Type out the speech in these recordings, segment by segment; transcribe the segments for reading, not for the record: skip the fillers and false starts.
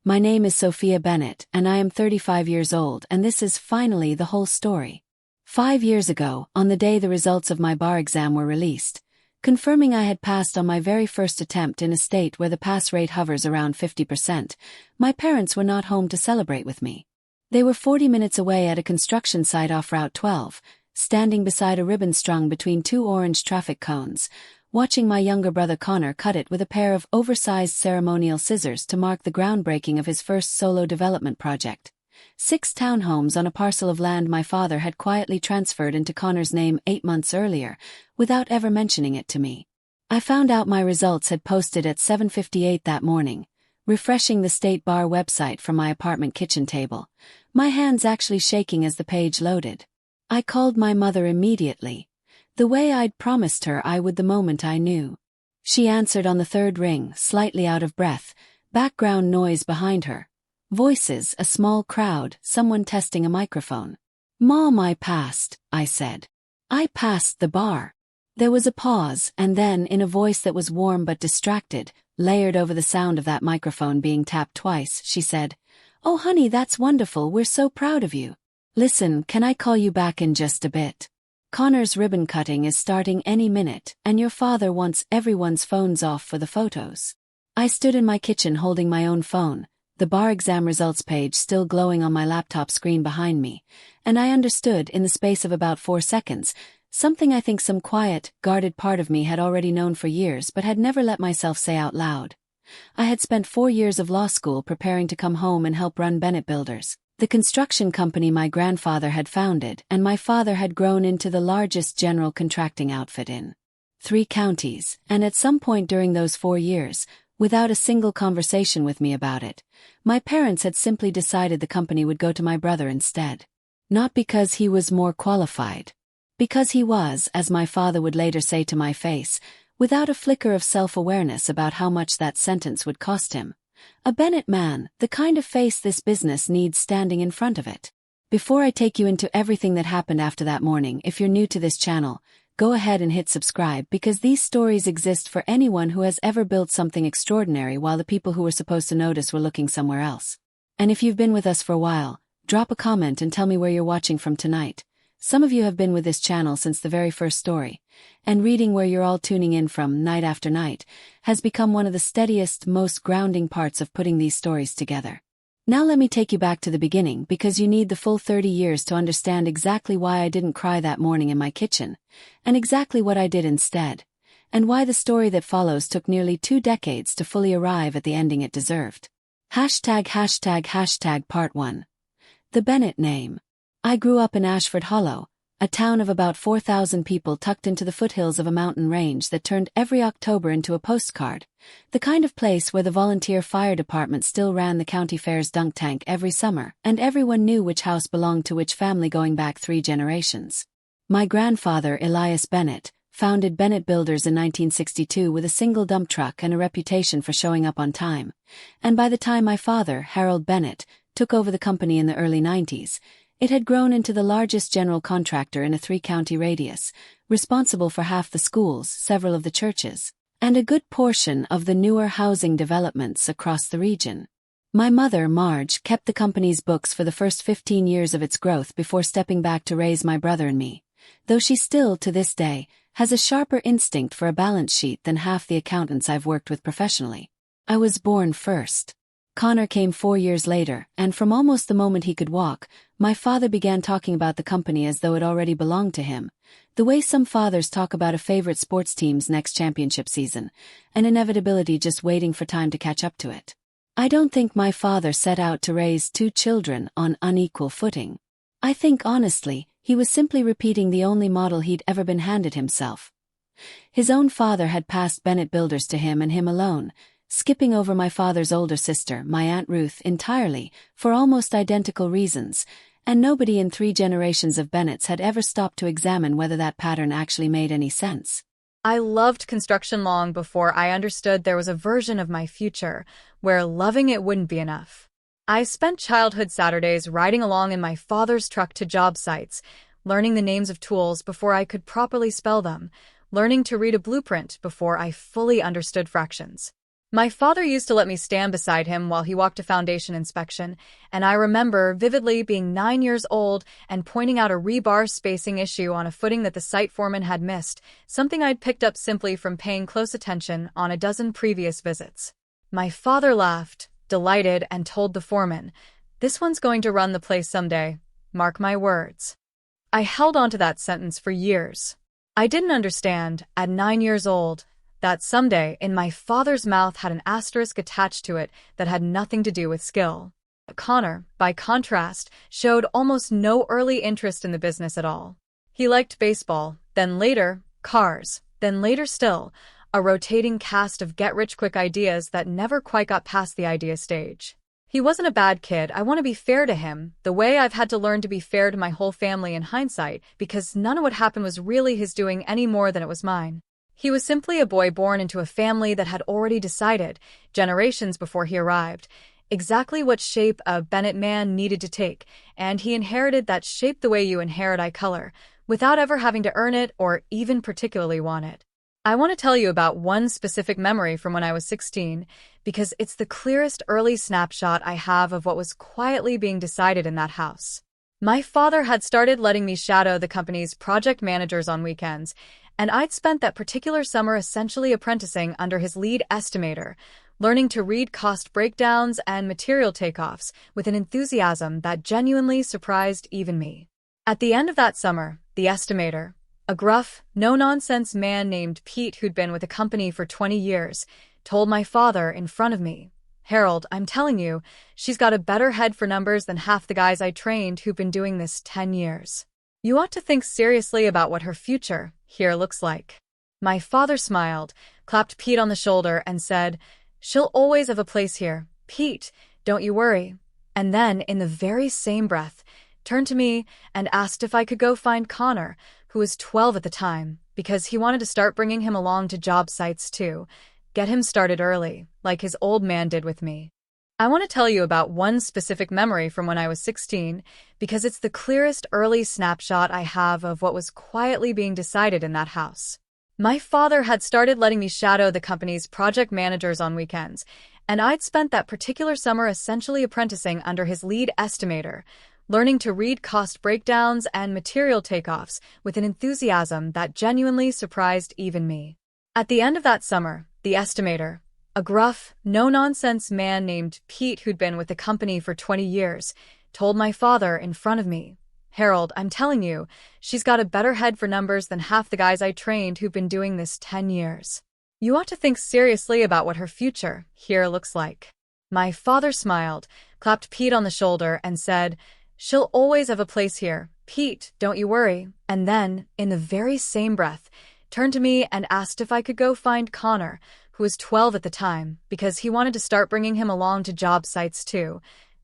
My name is Sofia Bennett, and I am 35 years old, and this is finally the whole story. 5 years ago, on the day the results of my bar exam were released, confirming I had passed on my very first attempt in a state where the pass rate hovers around 50%, my parents were not home to celebrate with me. They were 40 minutes away at a construction site off Route 12, standing beside a ribbon strung between two orange traffic cones, watching my younger brother Connor cut it with a pair of oversized ceremonial scissors to mark the groundbreaking of his first solo development project. 6 townhomes on a parcel of land my father had quietly transferred into Connor's name 8 months earlier, without ever mentioning it to me. I found out my results had posted at 7:58 that morning, refreshing the state bar website from my apartment kitchen table, my hands actually shaking as the page loaded. I called my mother immediately, the way I'd promised her I would the moment I knew. She answered on the third ring, slightly out of breath, background noise behind her. Voices, a small crowd, someone testing a microphone. "Mom, I passed," I said. "I passed the bar." There was a pause, and then, in a voice that was warm but distracted, layered over the sound of that microphone being tapped twice, she said, "Oh honey, that's wonderful, we're so proud of you. Listen, can I call you back in just a bit? Connor's ribbon cutting is starting any minute, and your father wants everyone's phones off for the photos." I stood in my kitchen holding my own phone, the bar exam results page still glowing on my laptop screen behind me, and I understood in the space of about 4 seconds, something I think some quiet, guarded part of me had already known for years but had never let myself say out loud. I had spent 4 years of law school preparing to come home and help run Bennett Builders, the construction company my grandfather had founded and my father had grown into the largest general contracting outfit in 3 counties, and at some point during those 4 years, without a single conversation with me about it, my parents had simply decided the company would go to my brother instead. Not because he was more qualified. Because he was, as my father would later say to my face, without a flicker of self-awareness about how much that sentence would cost him. A Bennett man, the kind of face this business needs standing in front of it. Before I take you into everything that happened after that morning, if you're new to this channel, go ahead and hit subscribe because these stories exist for anyone who has ever built something extraordinary while the people who were supposed to notice were looking somewhere else. And if you've been with us for a while, drop a comment and tell me where you're watching from tonight. Some of you have been with this channel since the very first story, and reading where you're all tuning in from night after night has become one of the steadiest, most grounding parts of putting these stories together. Now let me take you back to the beginning because you need the full 30 years to understand exactly why I didn't cry that morning in my kitchen, and exactly what I did instead, and why the story that follows took nearly 2 decades to fully arrive at the ending it deserved. ##### Part 1. The Bennett name. I grew up in Ashford Hollow, a town of about 4,000 people tucked into the foothills of a mountain range that turned every October into a postcard, the kind of place where the volunteer fire department still ran the county fair's dunk tank every summer, and everyone knew which house belonged to which family going back 3 generations. My grandfather, Elias Bennett, founded Bennett Builders in 1962 with a single dump truck and a reputation for showing up on time, and by the time my father, Harold Bennett, took over the company in the early 90s, it had grown into the largest general contractor in a 3-county radius, responsible for half the schools, several of the churches, and a good portion of the newer housing developments across the region. My mother, Marge, kept the company's books for the first 15 years of its growth before stepping back to raise my brother and me, though she still, to this day, has a sharper instinct for a balance sheet than half the accountants I've worked with professionally. I was born first. Connor came 4 years later, and from almost the moment he could walk, my father began talking about the company as though it already belonged to him, the way some fathers talk about a favorite sports team's next championship season, an inevitability just waiting for time to catch up to it. I don't think my father set out to raise 2 children on unequal footing. I think, honestly, he was simply repeating the only model he'd ever been handed himself. His own father had passed Bennett Builders to him and him alone, skipping over my father's older sister, my Aunt Ruth, entirely, for almost identical reasons, and nobody in 3 generations of Bennetts had ever stopped to examine whether that pattern actually made any sense. I loved construction long before I understood there was a version of my future where loving it wouldn't be enough. I spent childhood Saturdays riding along in my father's truck to job sites, learning the names of tools before I could properly spell them, learning to read a blueprint before I fully understood fractions. My father used to let me stand beside him while he walked a foundation inspection, and I remember vividly being 9 years old and pointing out a rebar spacing issue on a footing that the site foreman had missed, something I'd picked up simply from paying close attention on a dozen previous visits. My father laughed, delighted, and told the foreman, "This one's going to run the place someday. Mark my words." I held on to that sentence for years. I didn't understand, at 9 years old, that someday in my father's mouth had an asterisk attached to it that had nothing to do with skill. Connor, by contrast, showed almost no early interest in the business at all. He liked baseball, then later, cars, then later still, a rotating cast of get-rich-quick ideas that never quite got past the idea stage. He wasn't a bad kid. I want to be fair to him, the way I've had to learn to be fair to my whole family in hindsight, because none of what happened was really his doing any more than it was mine. He was simply a boy born into a family that had already decided, generations before he arrived, exactly what shape a Bennett man needed to take, and he inherited that shape the way you inherit eye color, without ever having to earn it or even particularly want it. I want to tell you about one specific memory from when I was 16, because it's the clearest early snapshot I have of what was quietly being decided in that house. My father had started letting me shadow the company's project managers on weekends, and I'd spent that particular summer essentially apprenticing under his lead estimator, learning to read cost breakdowns and material takeoffs with an enthusiasm that genuinely surprised even me. At the end of that summer, the estimator, a gruff, no-nonsense man named Pete who'd been with the company for 20 years, told my father in front of me, "Harold, I'm telling you, she's got a better head for numbers than half the guys I trained who've been doing this 10 years. You ought to think seriously about what her future here looks like." My father smiled, clapped Pete on the shoulder, and said, "She'll always have a place here, Pete, don't you worry." And then, in the very same breath, turned to me and asked if I could go find Connor, who was 12 at the time, because he wanted to start bringing him along to job sites too, get him started early, like his old man did with me. I want to tell you about one specific memory from when I was 16, because it's the clearest early snapshot I have of what was quietly being decided in that house. My father had started letting me shadow the company's project managers on weekends, and I'd spent that particular summer essentially apprenticing under his lead estimator, learning to read cost breakdowns and material takeoffs with an enthusiasm that genuinely surprised even me. At the end of that summer, the estimator, a gruff, no-nonsense man named Pete who'd been with the company for 20 years, told my father in front of me, "Harold, I'm telling you, she's got a better head for numbers than half the guys I trained who've been doing this 10 years. You ought to think seriously about what her future here looks like." My father smiled, clapped Pete on the shoulder, and said, "She'll always have a place here, Pete, don't you worry." And then, in the very same breath, turned to me and asked if I could go find Connor, who was 12 at the time, because he wanted to start bringing him along to job sites too,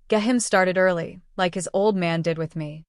get him started early, like his old man did with me.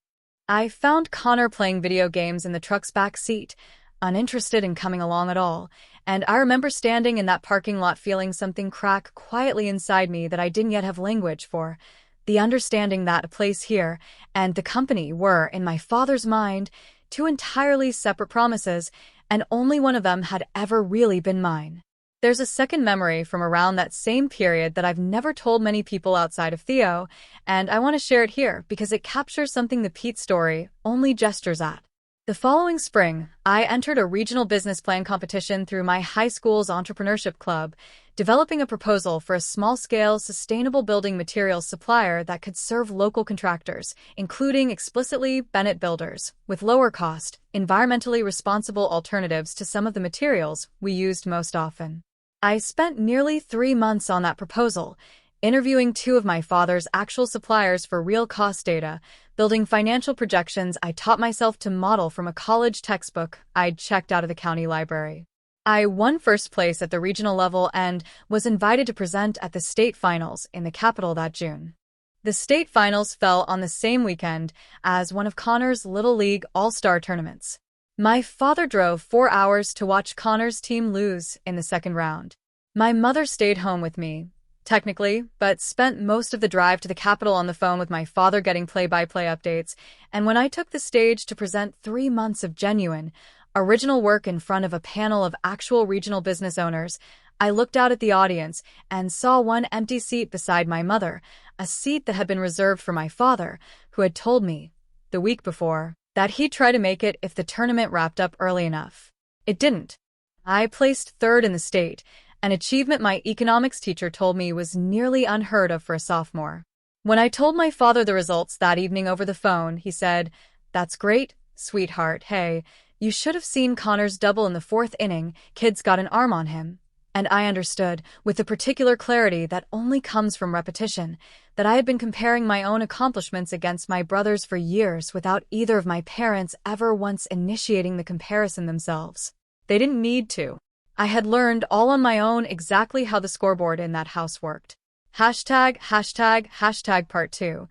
I found Connor playing video games in the truck's back seat, uninterested in coming along at all, and I remember standing in that parking lot feeling something crack quietly inside me that I didn't yet have language for, the understanding that a place here and the company were, in my father's mind, two entirely separate promises, and only one of them had ever really been mine. There's a second memory from around that same period that I've never told many people outside of Theo, and I want to share it here because it captures something the Pete story only gestures at. The following spring, I entered a regional business plan competition through my high school's entrepreneurship club, developing a proposal for a small-scale, sustainable building materials supplier that could serve local contractors, including explicitly Bennett Builders, with lower-cost, environmentally responsible alternatives to some of the materials we used most often. I spent nearly 3 months on that proposal, interviewing 2 of my father's actual suppliers for real cost data, building financial projections I taught myself to model from a college textbook I'd checked out of the county library. I won first place at the regional level and was invited to present at the state finals in the capital that June. The state finals fell on the same weekend as one of Connor's Little League All-Star tournaments. My father drove 4 hours to watch Connor's team lose in the second round. My mother stayed home with me, technically, but spent most of the drive to the Capitol on the phone with my father getting play-by-play updates, and when I took the stage to present 3 months of genuine, original work in front of a panel of actual regional business owners, I looked out at the audience and saw one empty seat beside my mother, a seat that had been reserved for my father, who had told me, the week before, that he'd try to make it if the tournament wrapped up early enough. It didn't. I placed third in the state, an achievement my economics teacher told me was nearly unheard of for a sophomore. When I told my father the results that evening over the phone, he said, "That's great, sweetheart. Hey, you should have seen Connor's double in the fourth inning. Kid's got an arm on him." And I understood, with the particular clarity that only comes from repetition, that I had been comparing my own accomplishments against my brother's for years without either of my parents ever once initiating the comparison themselves. They didn't need to. I had learned all on my own exactly how the scoreboard in that house worked. #### part 2.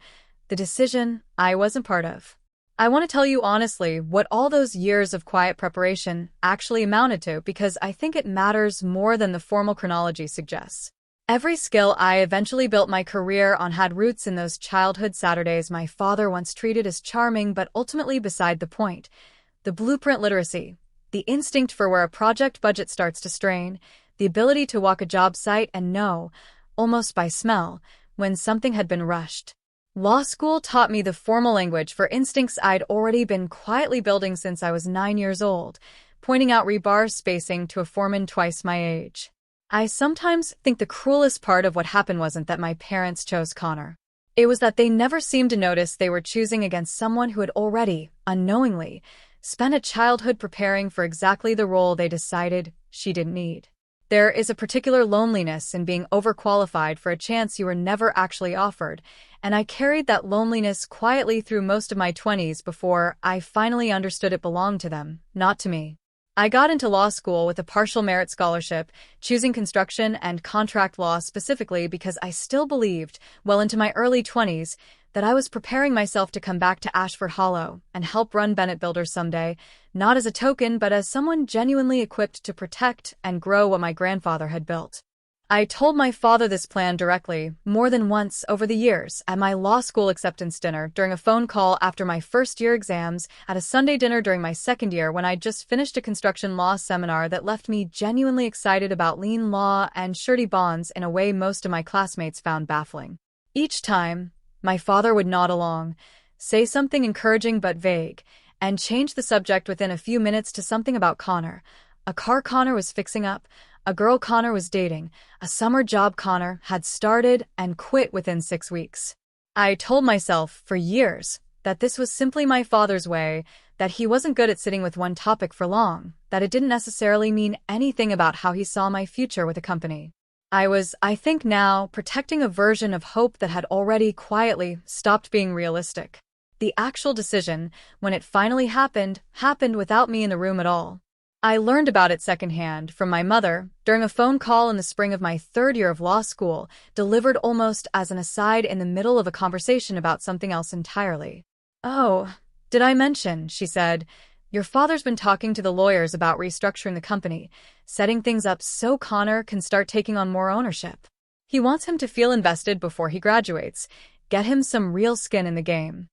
The decision I wasn't part of. I want to tell you honestly what all those years of quiet preparation actually amounted to, because I think it matters more than the formal chronology suggests. Every skill I eventually built my career on had roots in those childhood Saturdays my father once treated as charming but ultimately beside the point. The blueprint literacy, the instinct for where a project budget starts to strain, the ability to walk a job site and know, almost by smell, when something had been rushed. Law school taught me the formal language for instincts I'd already been quietly building since I was 9 years old, pointing out rebar spacing to a foreman twice my age. I sometimes think the cruelest part of what happened wasn't that my parents chose Connor. It was that they never seemed to notice they were choosing against someone who had already, unknowingly, spent a childhood preparing for exactly the role they decided she didn't need. There is a particular loneliness in being overqualified for a chance you were never actually offered, and I carried that loneliness quietly through most of my 20s before I finally understood it belonged to them, not to me. I got into law school with a partial merit scholarship, choosing construction and contract law specifically because I still believed, well into my early 20s, that I was preparing myself to come back to Ashford Hollow and help run Bennett Builders someday, not as a token but as someone genuinely equipped to protect and grow what my grandfather had built. I told my father this plan directly, more than once over the years, at my law school acceptance dinner, during a phone call after my first-year exams, at a Sunday dinner during my second year when I'd just finished a construction law seminar that left me genuinely excited about lien law and surety bonds in a way most of my classmates found baffling. Each time, my father would nod along, say something encouraging but vague, and change the subject within a few minutes to something about Connor. A car Connor was fixing up, a girl Connor was dating, a summer job Connor had started and quit within 6 weeks. I told myself, for years, that this was simply my father's way, that he wasn't good at sitting with one topic for long, that it didn't necessarily mean anything about how he saw my future with a company. I was, I think now, protecting a version of hope that had already quietly stopped being realistic. The actual decision, when it finally happened without me in the room at all. I learned about it secondhand from my mother during a phone call in the spring of my third year of law school, delivered almost as an aside in the middle of a conversation about something else entirely. "Oh, did I mention," she said, "your father's been talking to the lawyers about restructuring the company, setting things up so Connor can start taking on more ownership. He wants him to feel invested before he graduates, get him some real skin in the game."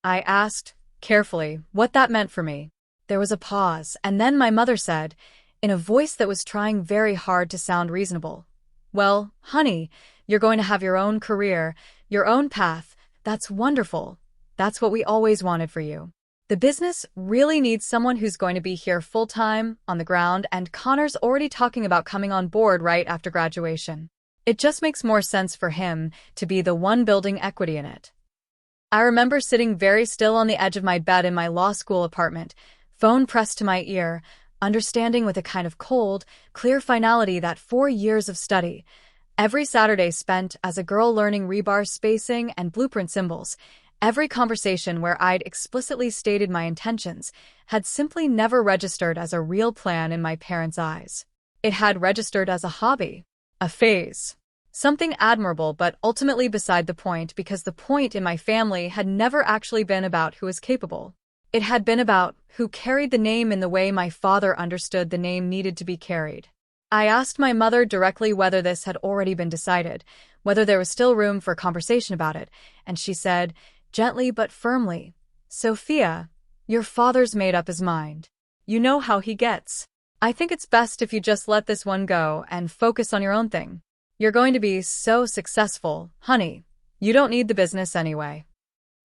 I asked, carefully, what that meant for me. There was a pause, and then my mother said, in a voice that was trying very hard to sound reasonable, "Well, honey, you're going to have your own career, your own path. That's wonderful. That's what we always wanted for you. The business really needs someone who's going to be here full-time, on the ground, and Connor's already talking about coming on board right after graduation. It just makes more sense for him to be the one building equity in it." I remember sitting very still on the edge of my bed in my law school apartment, phone pressed to my ear, understanding with a kind of cold, clear finality that 4 years of study, every Saturday spent as a girl learning rebar spacing and blueprint symbols, every conversation where I'd explicitly stated my intentions, had simply never registered as a real plan in my parents' eyes. It had registered as a hobby, a phase, something admirable but ultimately beside the point, because the point in my family had never actually been about who was capable. It had been about who carried the name in the way my father understood the name needed to be carried. I asked my mother directly whether this had already been decided, whether there was still room for conversation about it, and she said, gently but firmly, "Sofia, your father's made up his mind. You know how he gets." I think it's best if you just let this one go and focus on your own thing. You're going to be so successful, honey. You don't need the business anyway.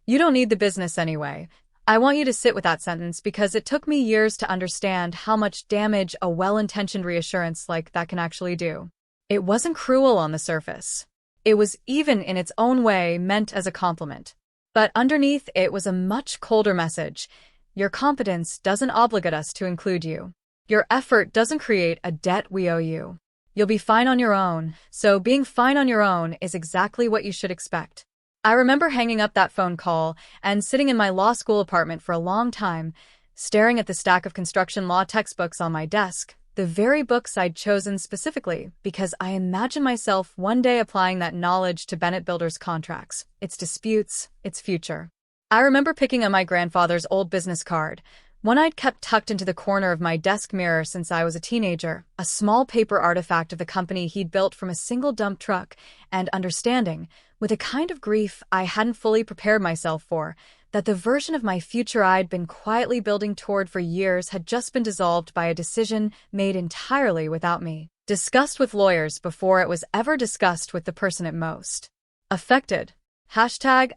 You don't need the business anyway. I want you to sit with that sentence because it took me years to understand how much damage a well-intentioned reassurance like that can actually do. It wasn't cruel on the surface. It was, even in its own way, meant as a compliment. But underneath it was a much colder message. Your competence doesn't obligate us to include you. Your effort doesn't create a debt we owe you. You'll be fine on your own, so being fine on your own is exactly what you should expect. I remember hanging up that phone call and sitting in my law school apartment for a long time, staring at the stack of construction law textbooks on my desk, the very books I'd chosen specifically because I imagined myself one day applying that knowledge to Bennett Builders contracts, its disputes, its future. I remember picking up my grandfather's old business card, one I'd kept tucked into the corner of my desk mirror since I was a teenager, a small paper artifact of the company he'd built from a single dump truck, and understanding, with a kind of grief I hadn't fully prepared myself for, that the version of my future I'd been quietly building toward for years had just been dissolved by a decision made entirely without me, discussed with lawyers before it was ever discussed with the person it most affected. Hashtag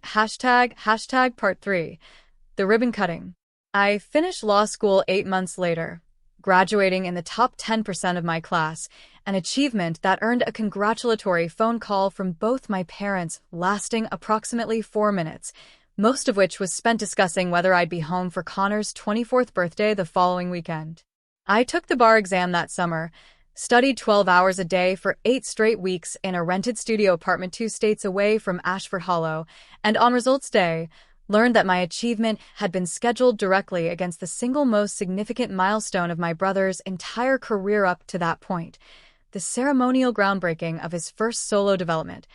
part 3. The ribbon cutting. I finished law school 8 months later, graduating in the top 10% of my class, an achievement that earned a congratulatory phone call from both my parents lasting approximately 4 minutes, most of which was spent discussing whether I'd be home for Connor's 24th birthday the following weekend. I took the bar exam that summer, studied 12 hours a day for 8 straight weeks in a rented studio apartment 2 states away from Ashford Hollow, and on results day, learned that my achievement had been scheduled directly against the single most significant milestone of my brother's entire career up to that point, the ceremonial groundbreaking of his first solo development,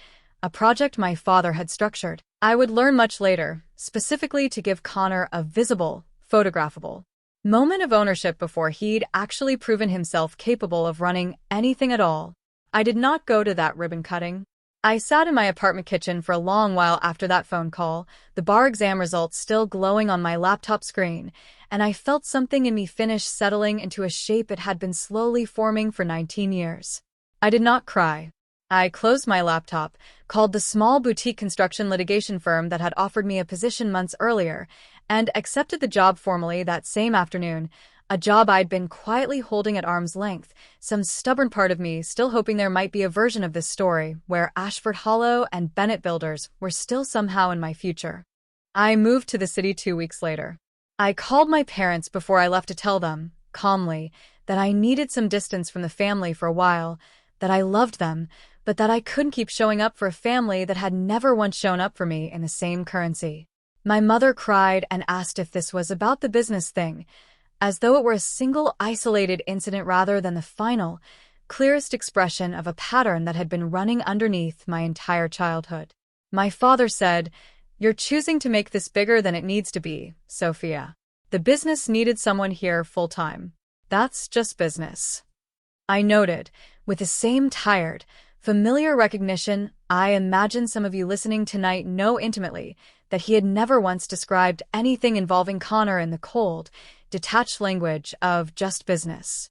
a project my father had structured. I would learn much later, specifically to give Connor a visible, photographable moment of ownership before he'd actually proven himself capable of running anything at all. I did not go to that ribbon cutting. I sat in my apartment kitchen for a long while after that phone call, the bar exam results still glowing on my laptop screen, and I felt something in me finish settling into a shape it had been slowly forming for 19 years. I did not cry. I closed my laptop, called the small boutique construction litigation firm that had offered me a position months earlier, and accepted the job formally that same afternoon, a job I'd been quietly holding at arm's length, some stubborn part of me still hoping there might be a version of this story where Ashford Hollow and Bennett Builders were still somehow in my future. I moved to the city 2 weeks later. I called my parents before I left to tell them, calmly, that I needed some distance from the family for a while, that I loved them, but that I couldn't keep showing up for a family that had never once shown up for me in the same currency. My mother cried and asked if this was about the business thing, as though it were a single isolated incident rather than the final, clearest expression of a pattern that had been running underneath my entire childhood. My father said, "You're choosing to make this bigger than it needs to be, Sofia. The business needed someone here full-time. That's just business." I noted, with the same tired, familiar recognition I imagine some of you listening tonight know intimately, that he had never once described anything involving Connor in the cold, detached language of just business.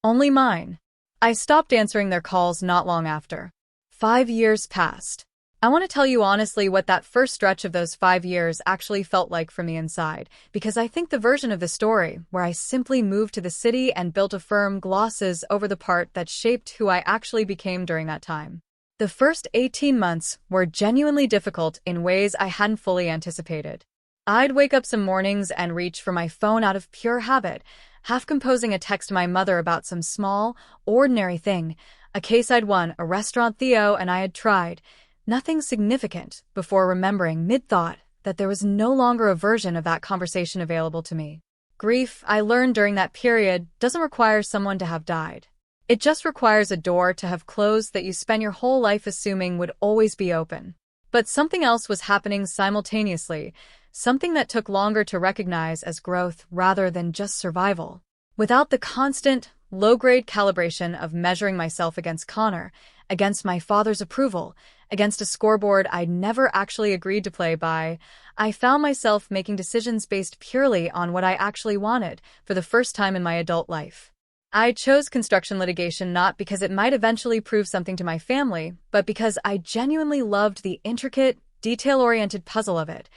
Only mine. I stopped answering their calls not long after. 5 years passed. I want to tell you honestly what that first stretch of those 5 years actually felt like from the inside, because I think the version of the story where I simply moved to the city and built a firm glosses over the part that shaped who I actually became during that time. The first 18 months were genuinely difficult in ways I hadn't fully anticipated. I'd wake up some mornings and reach for my phone out of pure habit, half composing a text to my mother about some small, ordinary thing, a case I'd won, a restaurant Theo and I had tried, nothing significant, before remembering mid-thought that there was no longer a version of that conversation available to me. Grief, I learned during that period, doesn't require someone to have died. It just requires a door to have closed that you spent your whole life assuming would always be open. But something else was happening simultaneously, something that took longer to recognize as growth rather than just survival. Without the constant, low-grade calibration of measuring myself against Connor, against my father's approval, against a scoreboard I'd never actually agreed to play by, I found myself making decisions based purely on what I actually wanted for the first time in my adult life. I chose construction litigation not because it might eventually prove something to my family, but because I genuinely loved the intricate, detail-oriented puzzle of it.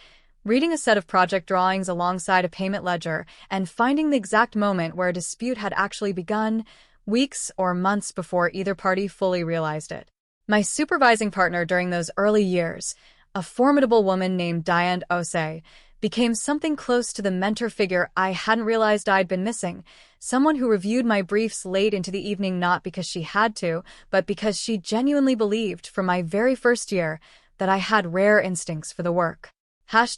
Reading a set of project drawings alongside a payment ledger and finding the exact moment where a dispute had actually begun, weeks or months before either party fully realized it. My supervising partner during those early years, a formidable woman named Diane Osei, became something close to the mentor figure I hadn't realized I'd been missing, someone who reviewed my briefs late into the evening not because she had to, but because she genuinely believed from my very first year that I had rare instincts for the work. Part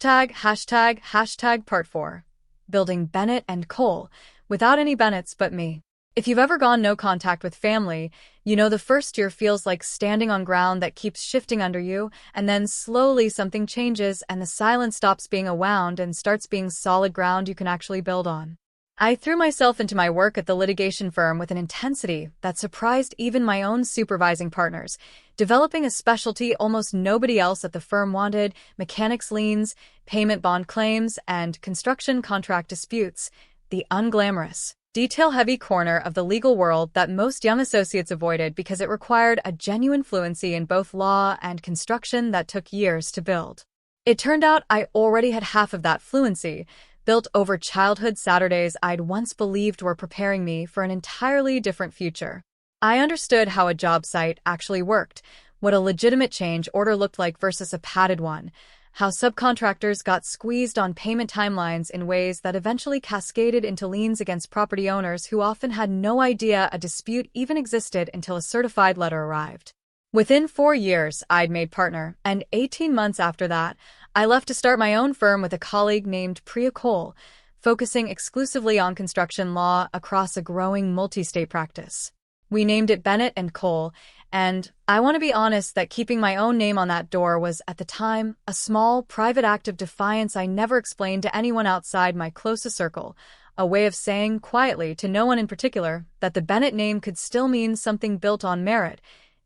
4. Building Bennett and Cole, without any Bennetts but me. If you've ever gone no contact with family, you know the first year feels like standing on ground that keeps shifting under you, and then slowly something changes and the silence stops being a wound and starts being solid ground you can actually build on. I threw myself into my work at the litigation firm with an intensity that surprised even my own supervising partners, developing a specialty almost nobody else at the firm wanted: mechanics liens, payment bond claims, and construction contract disputes, the unglamorous, detail-heavy corner of the legal world that most young associates avoided because it required a genuine fluency in both law and construction that took years to build. It turned out I already had half of that fluency, built over childhood Saturdays I'd once believed were preparing me for an entirely different future. I understood how a job site actually worked, what a legitimate change order looked like versus a padded one, how subcontractors got squeezed on payment timelines in ways that eventually cascaded into liens against property owners who often had no idea a dispute even existed until a certified letter arrived. Within 4 years, I'd made partner, and 18 months after that, I left to start my own firm with a colleague named Priya Cole, focusing exclusively on construction law across a growing multi-state practice. We named it Bennett and Cole, and I want to be honest that keeping my own name on that door was, at the time, a small, private act of defiance I never explained to anyone outside my closest circle, a way of saying, quietly, to no one in particular, that the Bennett name could still mean something built on merit,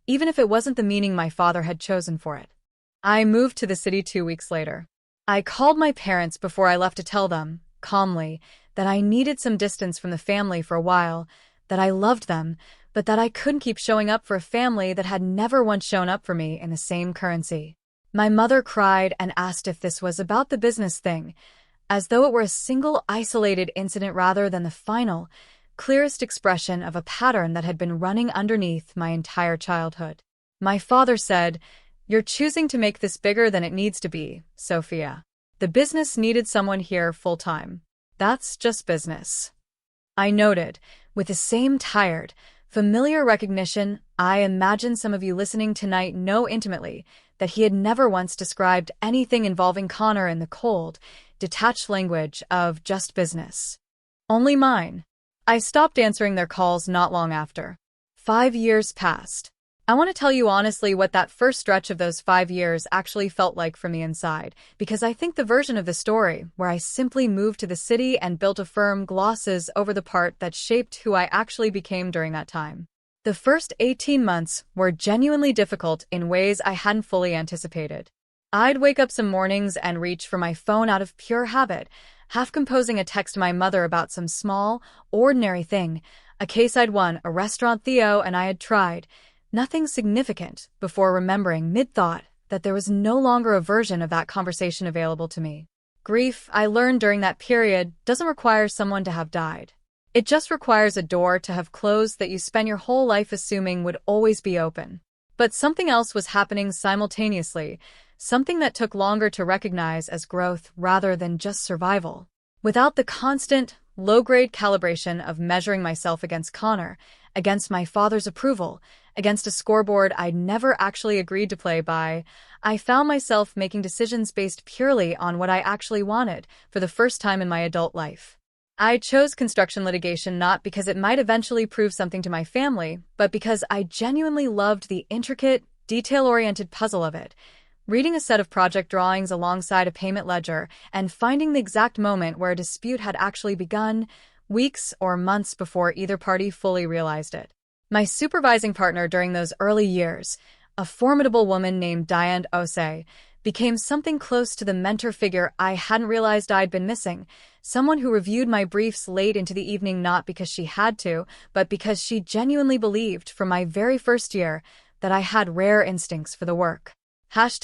even if it wasn't the meaning my father had chosen for it. I moved to the city 2 weeks later. I called my parents before I left to tell them, calmly, that I needed some distance from the family for a while, that I loved them, but that I couldn't keep showing up for a family that had never once shown up for me in the same currency. My mother cried and asked if this was about the business thing, as though it were a single isolated incident rather than the final, clearest expression of a pattern that had been running underneath my entire childhood. My father said, "You're choosing to make this bigger than it needs to be, Sofia. The business needed someone here full-time. That's just business." I noted, with the same tired, familiar recognition I imagine some of you listening tonight know intimately, that he had never once described anything involving Connor in the cold, detached language of just business. Only mine. I stopped answering their calls not long after. 5 years passed. I want to tell you honestly what that first stretch of those 5 years actually felt like from the inside, because I think the version of the story where I simply moved to the city and built a firm glosses over the part that shaped who I actually became during that time. The first 18 months were genuinely difficult in ways I hadn't fully anticipated. I'd wake up some mornings and reach for my phone out of pure habit, half composing a text to my mother about some small, ordinary thing, a case I'd won, a restaurant Theo and I had tried. Nothing significant, before remembering mid-thought that there was no longer a version of that conversation available to me. Grief, I learned during that period, doesn't require someone to have died. It just requires a door to have closed that you spend your whole life assuming would always be open. But something else was happening simultaneously, something that took longer to recognize as growth rather than just survival. Without the constant, low-grade calibration of measuring myself against Connor, against my father's approval, against a scoreboard I'd never actually agreed to play by, I found myself making decisions based purely on what I actually wanted for the first time in my adult life. I chose construction litigation not because it might eventually prove something to my family, but because I genuinely loved the intricate, detail-oriented puzzle of it. Reading a set of project drawings alongside a payment ledger and finding the exact moment where a dispute had actually begun, weeks or months before either party fully realized it. My supervising partner during those early years, a formidable woman named Diane Osei, became something close to the mentor figure I hadn't realized I'd been missing, someone who reviewed my briefs late into the evening not because she had to, but because she genuinely believed from my very first year that I had rare instincts for the work. Part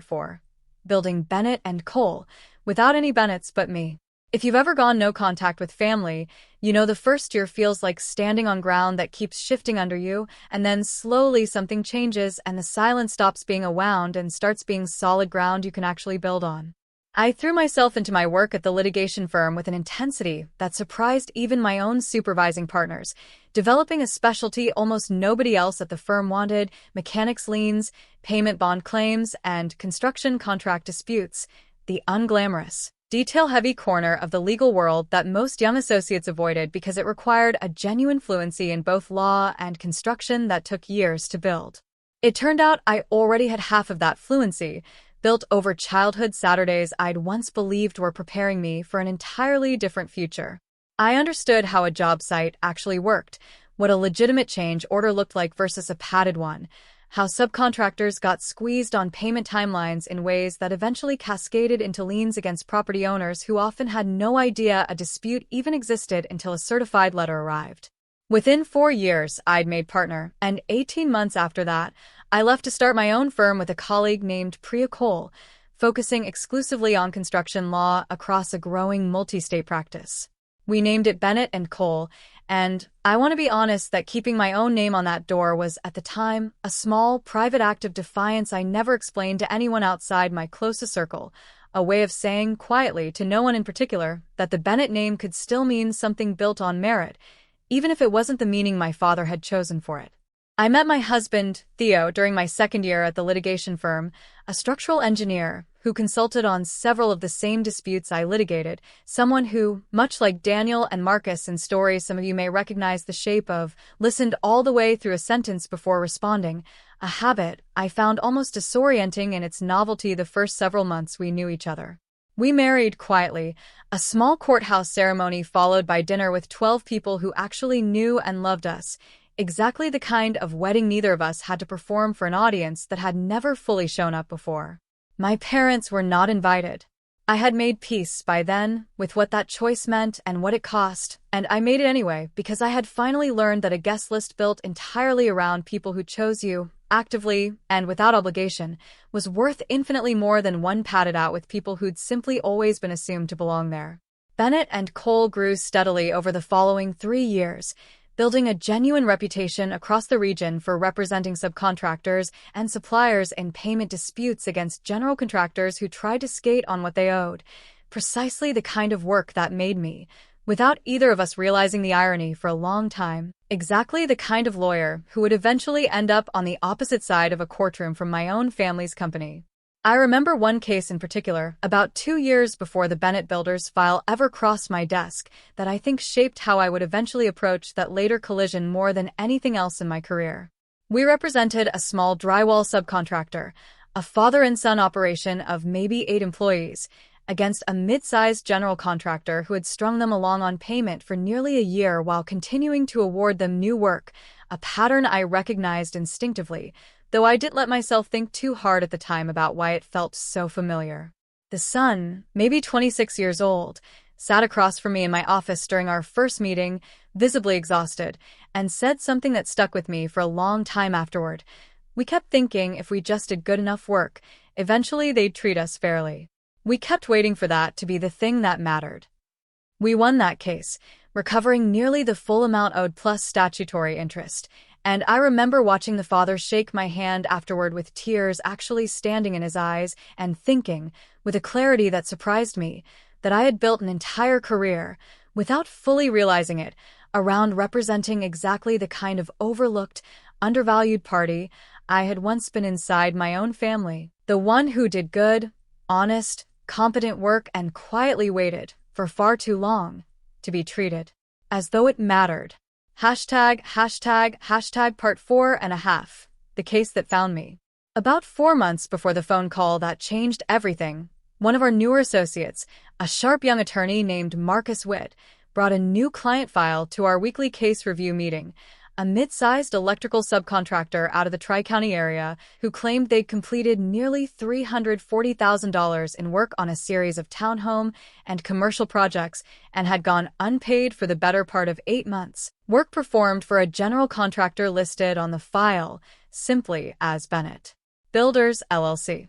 4. Building Bennett and Cole, without any Bennetts but me. If you've ever gone no contact with family, you know the first year feels like standing on ground that keeps shifting under you, and then slowly something changes and the silence stops being a wound and starts being solid ground you can actually build on. I threw myself into my work at the litigation firm with an intensity that surprised even my own supervising partners, developing a specialty almost nobody else at the firm wanted: mechanics liens, payment bond claims, and construction contract disputes, the unglamorous, detail-heavy corner of the legal world that most young associates avoided because it required a genuine fluency in both law and construction that took years to build. It turned out I already had half of that fluency, built over childhood Saturdays I'd once believed were preparing me for an entirely different future. I understood how a job site actually worked, what a legitimate change order looked like versus a padded one, how subcontractors got squeezed on payment timelines in ways that eventually cascaded into liens against property owners who often had no idea a dispute even existed until a certified letter arrived. Within 4 years, I'd made partner, and 18 months after that, I left to start my own firm with a colleague named Priya Cole, focusing exclusively on construction law across a growing multi-state practice. We named it Bennett & Cole, and I want to be honest that keeping my own name on that door was, at the time, a small, private act of defiance I never explained to anyone outside my closest circle, a way of saying, quietly, to no one in particular, that the Bennett name could still mean something built on merit, even if it wasn't the meaning my father had chosen for it. I met my husband, Theo, during my second year at the litigation firm, a structural engineer who consulted on several of the same disputes I litigated, someone who, much like Daniel and Marcus in stories some of you may recognize the shape of, listened all the way through a sentence before responding, a habit I found almost disorienting in its novelty the first several months we knew each other. We married quietly, a small courthouse ceremony followed by dinner with 12 people who actually knew and loved us, exactly the kind of wedding neither of us had to perform for an audience that had never fully shown up before. My parents were not invited. I had made peace by then with what that choice meant and what it cost, and I made it anyway because I had finally learned that a guest list built entirely around people who chose you, actively and without obligation, was worth infinitely more than one padded out with people who'd simply always been assumed to belong there. Bennett and Cole grew steadily over the following 3 years, building a genuine reputation across the region for representing subcontractors and suppliers in payment disputes against general contractors who tried to skate on what they owed. Precisely the kind of work that made me, without either of us realizing the irony for a long time, exactly the kind of lawyer who would eventually end up on the opposite side of a courtroom from my own family's company. I remember one case in particular, about 2 years before the Bennett Builders file ever crossed my desk, that I think shaped how I would eventually approach that later collision more than anything else in my career. We represented a small drywall subcontractor, a father and son operation of maybe 8 employees, against a mid-sized general contractor who had strung them along on payment for nearly a year while continuing to award them new work, a pattern I recognized instinctively, though I didn't let myself think too hard at the time about why it felt so familiar. The son, maybe 26 years old, sat across from me in my office during our first meeting, visibly exhausted, and said something that stuck with me for a long time afterward. We kept thinking if we just did good enough work, eventually they'd treat us fairly. We kept waiting for that to be the thing that mattered. We won that case, recovering nearly the full amount owed plus statutory interest, and I remember watching the father shake my hand afterward with tears actually standing in his eyes and thinking, with a clarity that surprised me, that I had built an entire career, without fully realizing it, around representing exactly the kind of overlooked, undervalued party I had once been inside my own family, the one who did good, honest, competent work and quietly waited, for far too long, to be treated as though it mattered. Part 4.5, the case that found me. About 4 months before the phone call that changed everything, one of our newer associates, a sharp young attorney named Marcus Witt, brought a new client file to our weekly case review meeting, a mid-sized electrical subcontractor out of the Tri-County area who claimed they'd completed nearly $340,000 in work on a series of townhome and commercial projects and had gone unpaid for the better part of 8 months. Work performed for a general contractor listed on the file simply as Bennett Builders, LLC.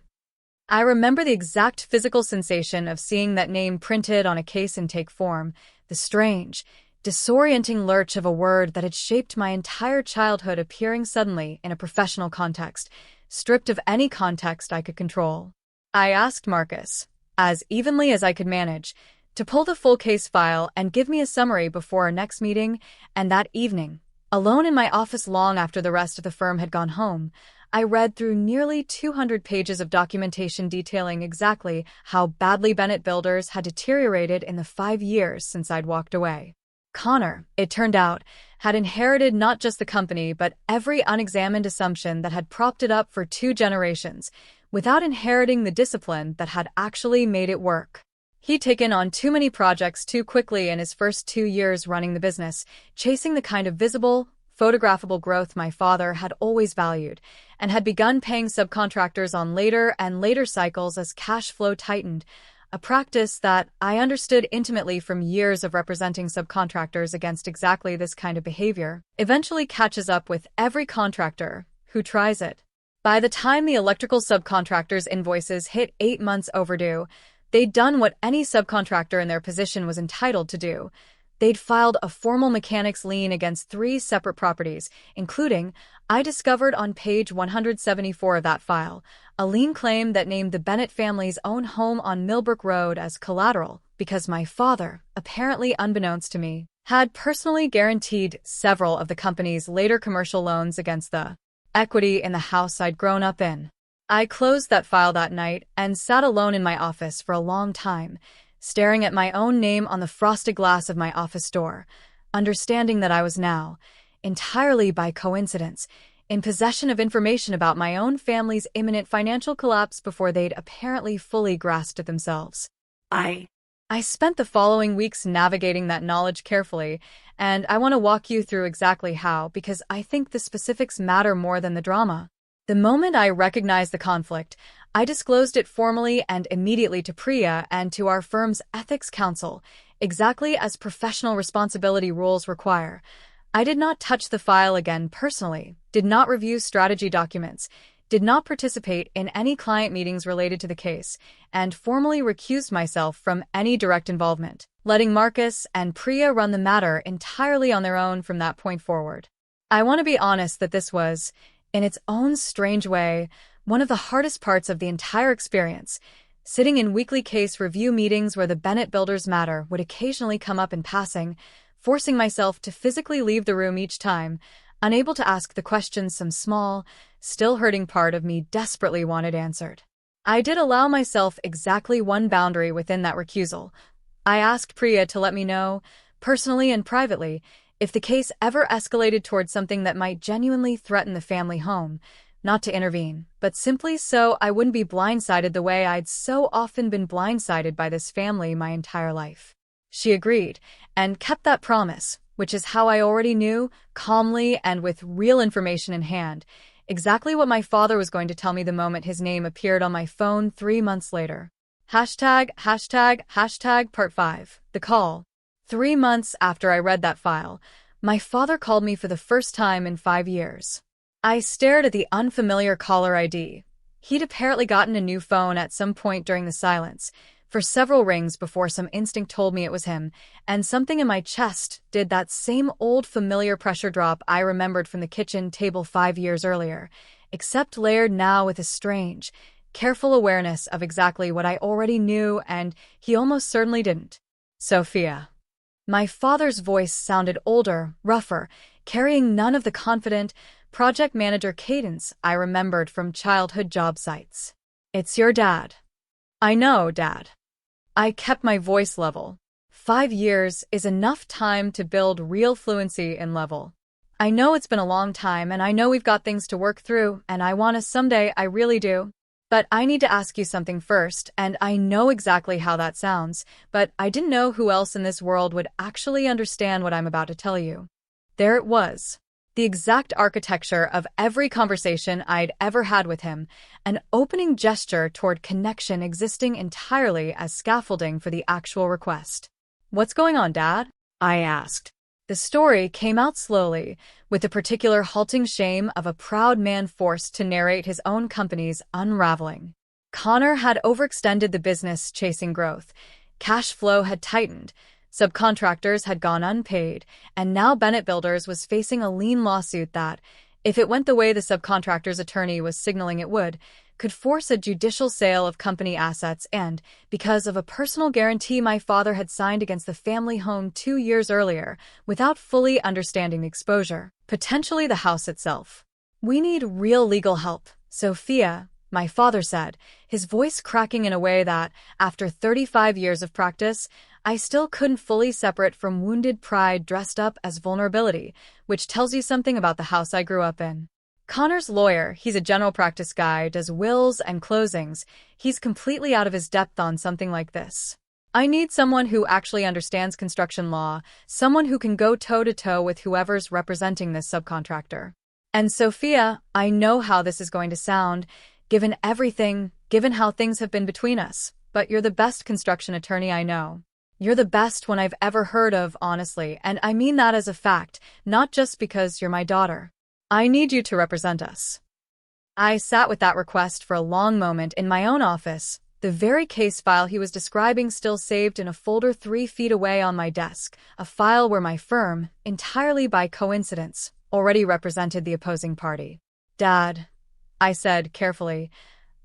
I remember the exact physical sensation of seeing that name printed on a case intake form, the strange, disorienting lurch of a word that had shaped my entire childhood appearing suddenly in a professional context, stripped of any context I could control. I asked Marcus, as evenly as I could manage, to pull the full case file and give me a summary before our next meeting, and that evening, alone in my office long after the rest of the firm had gone home, I read through nearly 200 pages of documentation detailing exactly how badly Bennett Builders had deteriorated in the 5 years since I'd walked away. Connor, it turned out, had inherited not just the company but every unexamined assumption that had propped it up for 2 generations, without inheriting the discipline that had actually made it work. He'd taken on too many projects too quickly in his first 2 years running the business, chasing the kind of visible, photographable growth my father had always valued, and had begun paying subcontractors on later and later cycles as cash flow tightened, a practice that I understood intimately from years of representing subcontractors against exactly this kind of behavior, eventually catches up with every contractor who tries it. By the time the electrical subcontractors' invoices hit 8 months overdue, they'd done what any subcontractor in their position was entitled to do. They'd filed a formal mechanics lien against 3 separate properties, including, I discovered on page 174 of that file, a lien claim that named the Bennett family's own home on Millbrook Road as collateral because my father, apparently unbeknownst to me, had personally guaranteed several of the company's later commercial loans against the equity in the house I'd grown up in. I closed that file that night and sat alone in my office for a long time, staring at my own name on the frosted glass of my office door, understanding that I was now, entirely by coincidence, in possession of information about my own family's imminent financial collapse before they'd apparently fully grasped it themselves. I spent the following weeks navigating that knowledge carefully, and I want to walk you through exactly how, because I think the specifics matter more than the drama. The moment I recognized the conflict, I disclosed it formally and immediately to Priya and to our firm's ethics counsel, exactly as professional responsibility rules require. I did not touch the file again personally, did not review strategy documents, did not participate in any client meetings related to the case, and formally recused myself from any direct involvement, letting Marcus and Priya run the matter entirely on their own from that point forward. I want to be honest that this was, in its own strange way, one of the hardest parts of the entire experience, sitting in weekly case review meetings where the Bennett Builders matter would occasionally come up in passing, forcing myself to physically leave the room each time, unable to ask the questions some small, still hurting part of me desperately wanted answered. I did allow myself exactly one boundary within that recusal. I asked Priya to let me know, personally and privately, if the case ever escalated towards something that might genuinely threaten the family home, not to intervene, but simply so I wouldn't be blindsided the way I'd so often been blindsided by this family my entire life. She agreed, and kept that promise, which is how I already knew, calmly and with real information in hand, exactly what my father was going to tell me the moment his name appeared on my phone 3 months later. Hashtag part 5, the call. 3 months after I read that file, my father called me for the first time in 5 years. I stared at the unfamiliar caller ID. He'd apparently gotten a new phone at some point during the silence, for several rings before some instinct told me it was him, and something in my chest did that same old familiar pressure drop I remembered from the kitchen table 5 years earlier, except layered now with a strange, careful awareness of exactly what I already knew and he almost certainly didn't. Sofia. My father's voice sounded older, rougher, carrying none of the confident, project manager cadence I remembered from childhood job sites. It's your dad. I know, Dad. I kept my voice level. 5 years is enough time to build real fluency in level. I know it's been a long time and I know we've got things to work through and I want to someday, I really do. But I need to ask you something first, and I know exactly how that sounds, but I didn't know who else in this world would actually understand what I'm about to tell you. There it was. the exact architecture of every conversation I'd ever had with him, an opening gesture toward connection existing entirely as scaffolding for the actual request. "What's going on, Dad?" I asked. The story came out slowly, with the particular halting shame of a proud man forced to narrate his own company's unraveling. Connor had overextended the business chasing growth. Cash flow had tightened. Subcontractors had gone unpaid, and now Bennett Builders was facing a lien lawsuit that, if it went the way the subcontractor's attorney was signaling it would, could force a judicial sale of company assets and, because of a personal guarantee my father had signed against the family home 2 years earlier, without fully understanding the exposure, potentially the house itself. "We need real legal help, Sofia," my father said, his voice cracking in a way that, after 35 years of practice, I still couldn't fully separate from wounded pride dressed up as vulnerability, which tells you something about the house I grew up in. Connor's lawyer, he's a general practice guy, does wills and closings. He's completely out of his depth on something like this. I need someone who actually understands construction law, someone who can go toe-to-toe with whoever's representing this subcontractor. And Sofia, I know how this is going to sound, given everything, given how things have been between us, but you're the best construction attorney I know. You're the best one I've ever heard of, honestly, and I mean that as a fact, not just because you're my daughter. I need you to represent us. I sat with that request for a long moment in my own office, the very case file he was describing still saved in a folder 3 feet away on my desk, a file where my firm, entirely by coincidence, already represented the opposing party. "Dad," I said carefully,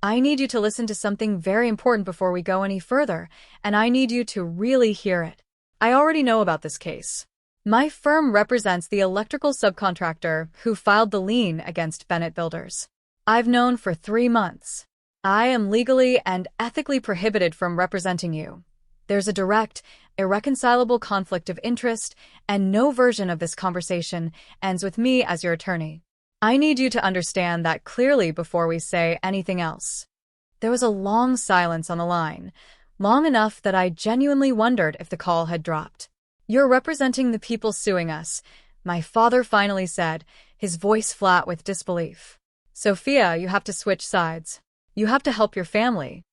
"I need you to listen to something very important before we go any further, and I need you to really hear it. I already know about this case. My firm represents the electrical subcontractor who filed the lien against Bennett Builders. I've known for 3 months. I am legally and ethically prohibited from representing you. There's a direct, irreconcilable conflict of interest, and no version of this conversation ends with me as your attorney. I need you to understand that clearly before we say anything else." There was a long silence on the line, long enough that I genuinely wondered if the call had dropped. "You're representing the people suing us," my father finally said, his voice flat with disbelief. "Sofia, you have to switch sides. You have to help your family."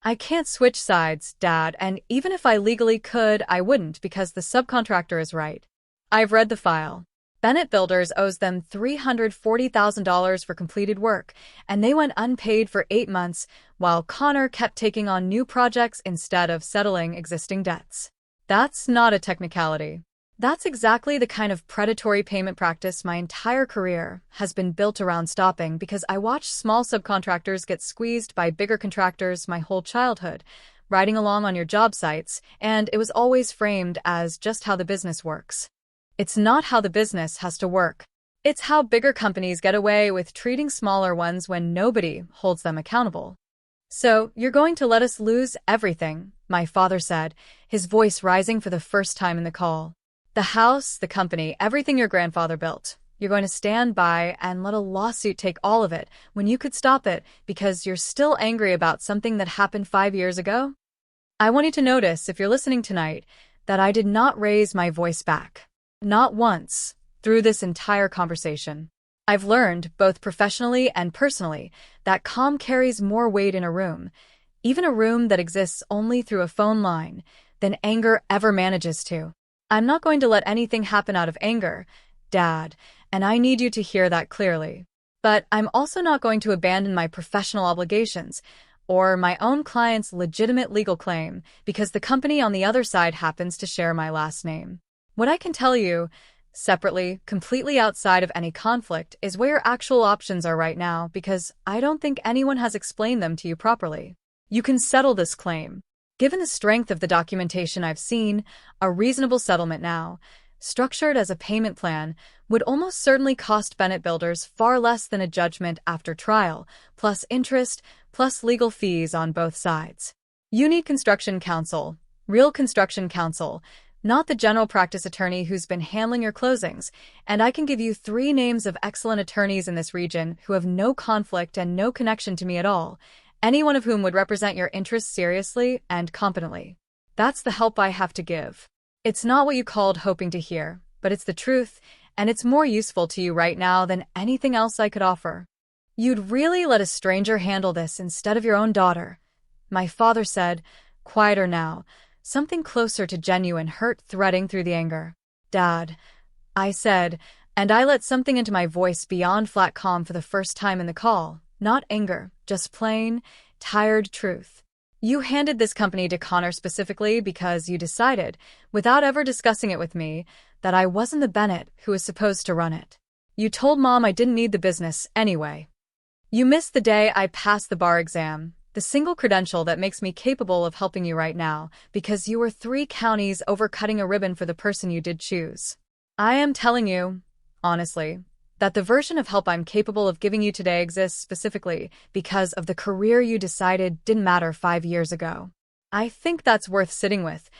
"I can't switch sides, Dad, and even if I legally could, I wouldn't because the subcontractor is right. I've read the file. Bennett Builders owes them $340,000 for completed work, and they went unpaid for 8 months, while Connor kept taking on new projects instead of settling existing debts. That's not a technicality. That's exactly the kind of predatory payment practice my entire career has been built around stopping because I watched small subcontractors get squeezed by bigger contractors my whole childhood, riding along on your job sites, and it was always framed as just how the business works. It's not how the business has to work. It's how bigger companies get away with treating smaller ones when nobody holds them accountable. "So, you're going to let us lose everything," my father said, his voice rising for the first time in the call. "The house, the company, everything your grandfather built. You're going to stand by and let a lawsuit take all of it when you could stop it because you're still angry about something that happened 5 years ago?" I want you to notice, if you're listening tonight, that I did not raise my voice back. Not once, through this entire conversation. I've learned, both professionally and personally, that calm carries more weight in a room, even a room that exists only through a phone line, than anger ever manages to. I'm not going to let anything happen out of anger, Dad, and I need you to hear that clearly. But I'm also not going to abandon my professional obligations, or my own client's legitimate legal claim, because the company on the other side happens to share my last name. What I can tell you, separately, completely outside of any conflict, is where your actual options are right now because I don't think anyone has explained them to you properly. You can settle this claim. Given the strength of the documentation I've seen, a reasonable settlement now, structured as a payment plan, would almost certainly cost Bennett Builders far less than a judgment after trial, plus interest, plus legal fees on both sides. You need construction counsel, real construction counsel, not the general practice attorney who's been handling your closings, and I can give you 3 names of excellent attorneys in this region who have no conflict and no connection to me at all, any one of whom would represent your interests seriously and competently. That's the help I have to give. It's not what you called hoping to hear, but it's the truth, and it's more useful to you right now than anything else I could offer. You'd really let a stranger handle this instead of your own daughter, my father said, quieter now, something closer to genuine hurt threading through the anger. Dad, I said, and I let something into my voice beyond flat calm for the first time in the call. Not anger, just plain, tired truth. You handed this company to Connor specifically because you decided, without ever discussing it with me, that I wasn't the Bennett who was supposed to run it. You told Mom I didn't need the business anyway. You missed the day I passed the bar exam, the single credential that makes me capable of helping you right now, because you were 3 counties over cutting a ribbon for the person you did choose. I am telling you, honestly, that the version of help I'm capable of giving you today exists specifically because of the career you decided didn't matter 5 years ago. I think that's worth sitting with,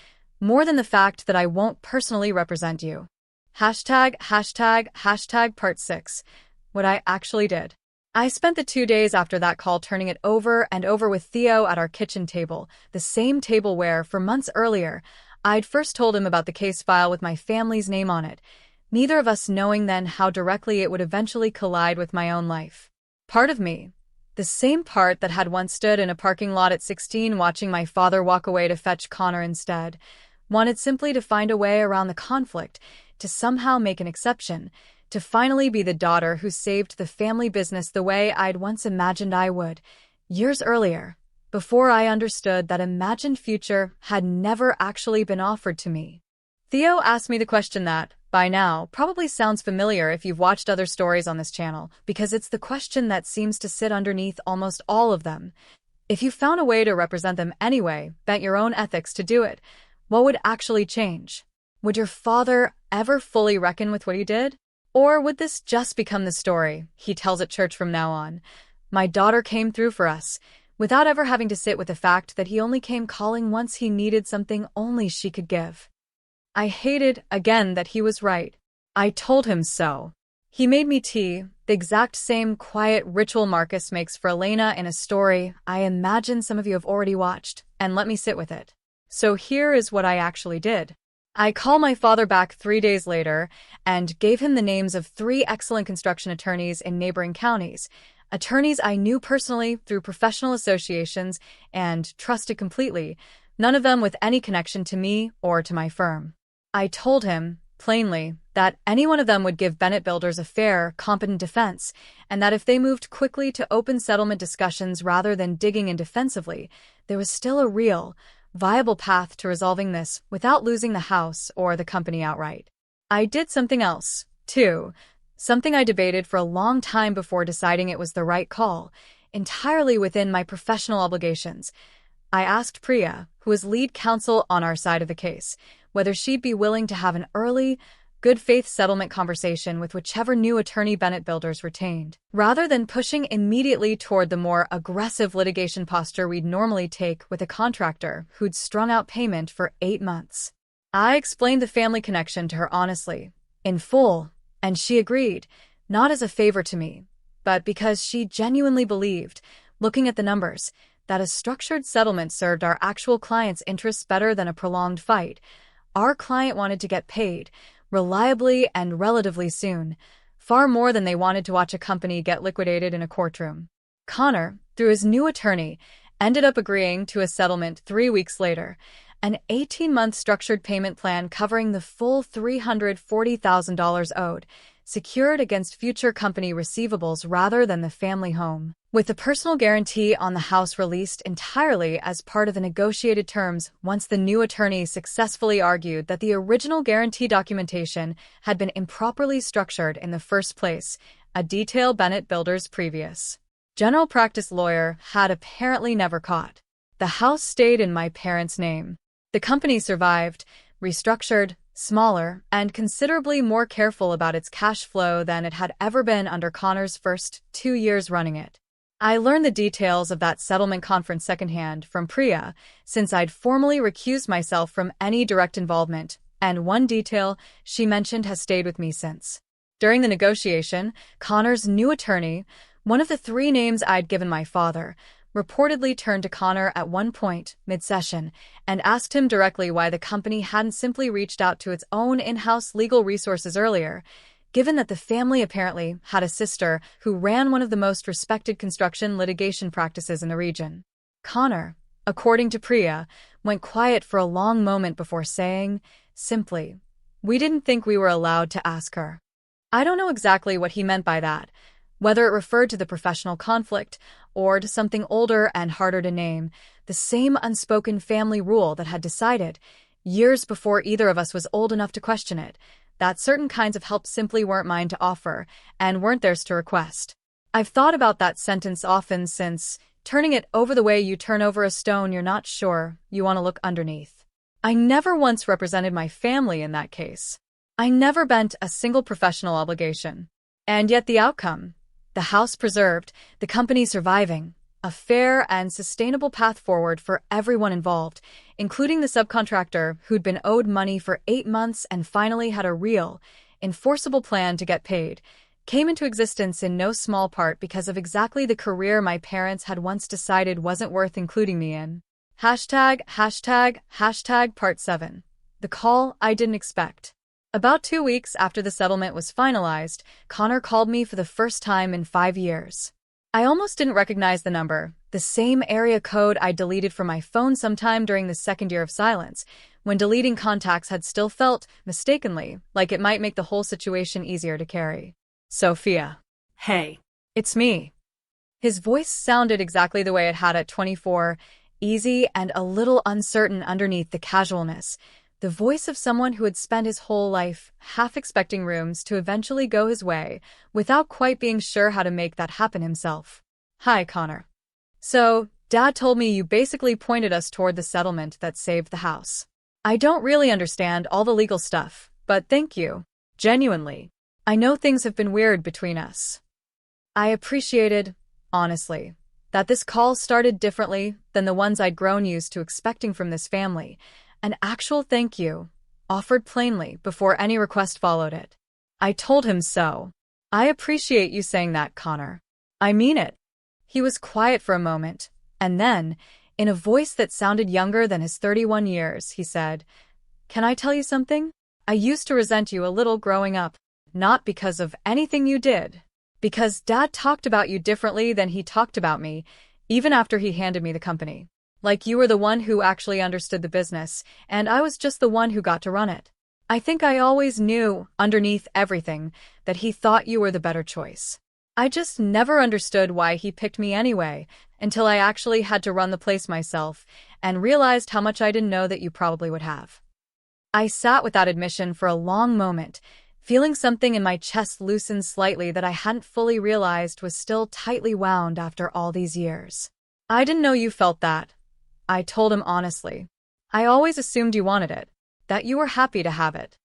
more than the fact that I won't personally represent you. Hashtag part 6. What I actually did. I spent the 2 days after that call turning it over and over with Theo at our kitchen table, the same table where, for months earlier, I'd first told him about the case file with my family's name on it, neither of us knowing then how directly it would eventually collide with my own life. Part of me, the same part that had once stood in a parking lot at 16 watching my father walk away to fetch Connor instead, wanted simply to find a way around the conflict, to somehow make an exception, to finally be the daughter who saved the family business the way I'd once imagined I would, years earlier, before I understood that imagined future had never actually been offered to me. Theo asked me the question that, by now, probably sounds familiar if you've watched other stories on this channel, because it's the question that seems to sit underneath almost all of them. If you found a way to represent them anyway, bent your own ethics to do it, what would actually change? Would your father ever fully reckon with what he did? Or would this just become the story he tells at church from now on? My daughter came through for us, without ever having to sit with the fact that he only came calling once he needed something only she could give. I hated, again, that he was right. I told him so. He made me tea, the exact same quiet ritual Marcus makes for Elena in a story I imagine some of you have already watched, and let me sit with it. So here is what I actually did. I called my father back 3 days later and gave him the names of 3 excellent construction attorneys in neighboring counties, attorneys I knew personally through professional associations and trusted completely, none of them with any connection to me or to my firm. I told him, plainly, that any one of them would give Bennett Builders a fair, competent defense, and that if they moved quickly to open settlement discussions rather than digging in defensively, there was still a real, viable path to resolving this without losing the house or the company outright. I did something else, too, something I debated for a long time before deciding it was the right call, entirely within my professional obligations. I asked Priya, who was lead counsel on our side of the case, whether she'd be willing to have an early, good-faith settlement conversation with whichever new attorney Bennett Builders retained, rather than pushing immediately toward the more aggressive litigation posture we'd normally take with a contractor who'd strung out payment for 8 months. I explained the family connection to her honestly, in full, and she agreed, not as a favor to me, but because she genuinely believed, looking at the numbers, that a structured settlement served our actual client's interests better than a prolonged fight. Our client wanted to get paid, reliably and relatively soon, far more than they wanted to watch a company get liquidated in a courtroom. Connor, through his new attorney, ended up agreeing to a settlement 3 weeks later, an 18-month structured payment plan covering the full $340,000 owed, secured against future company receivables rather than the family home, with the personal guarantee on the house released entirely as part of the negotiated terms once the new attorney successfully argued that the original guarantee documentation had been improperly structured in the first place, a detail Bennett Builders' previous general practice lawyer had apparently never caught. The house stayed in my parents' name. The company survived, restructured, smaller, and considerably more careful about its cash flow than it had ever been under Connor's first 2 years running it. I learned the details of that settlement conference secondhand from Priya, since I'd formally recused myself from any direct involvement, and one detail she mentioned has stayed with me since. During the negotiation, Connor's new attorney, one of the 3 names I'd given my father, reportedly turned to Connor at one point, mid-session, and asked him directly why the company hadn't simply reached out to its own in-house legal resources earlier, given that the family apparently had a sister who ran one of the most respected construction litigation practices in the region. Connor, according to Priya, went quiet for a long moment before saying, simply, "We didn't think we were allowed to ask her." I don't know exactly what he meant by that, whether it referred to the professional conflict or to something older and harder to name, the same unspoken family rule that had decided, years before either of us was old enough to question it, that certain kinds of help simply weren't mine to offer and weren't theirs to request. I've thought about that sentence often since, turning it over the way you turn over a stone you're not sure you want to look underneath. I never once represented my family in that case. I never bent a single professional obligation. And yet the outcome, the house preserved, the company surviving, a fair and sustainable path forward for everyone involved, including the subcontractor who'd been owed money for 8 months and finally had a real, enforceable plan to get paid, came into existence in no small part because of exactly the career my parents had once decided wasn't worth including me in. Hashtag part 7. The call I didn't expect. About 2 weeks after the settlement was finalized, Connor called me for the first time in 5 years. I almost didn't recognize the number, the same area code I deleted from my phone sometime during the second year of silence, when deleting contacts had still felt, mistakenly, like it might make the whole situation easier to carry. Sofia. Hey. It's me. His voice sounded exactly the way it had at 24, easy and a little uncertain underneath the casualness, the voice of someone who had spent his whole life half expecting rooms to eventually go his way without quite being sure how to make that happen himself. Hi, Connor. So, Dad told me you basically pointed us toward the settlement that saved the house. I don't really understand all the legal stuff, but thank you. Genuinely. I know things have been weird between us. I appreciated, honestly, that this call started differently than the ones I'd grown used to expecting from this family. An actual thank you, offered plainly before any request followed it. I told him so. I appreciate you saying that, Connor. I mean it. He was quiet for a moment, and then, in a voice that sounded younger than his 31 years, he said, "Can I tell you something? I used to resent you a little growing up, not because of anything you did, because Dad talked about you differently than he talked about me, even after he handed me the company. Like you were the one who actually understood the business, and I was just the one who got to run it. I think I always knew, underneath everything, that he thought you were the better choice. I just never understood why he picked me anyway, until I actually had to run the place myself, and realized how much I didn't know that you probably would have." I sat with that admission for a long moment, feeling something in my chest loosen slightly that I hadn't fully realized was still tightly wound after all these years. "I didn't know you felt that," I told him honestly. "I always assumed you wanted it, that you were happy to have it."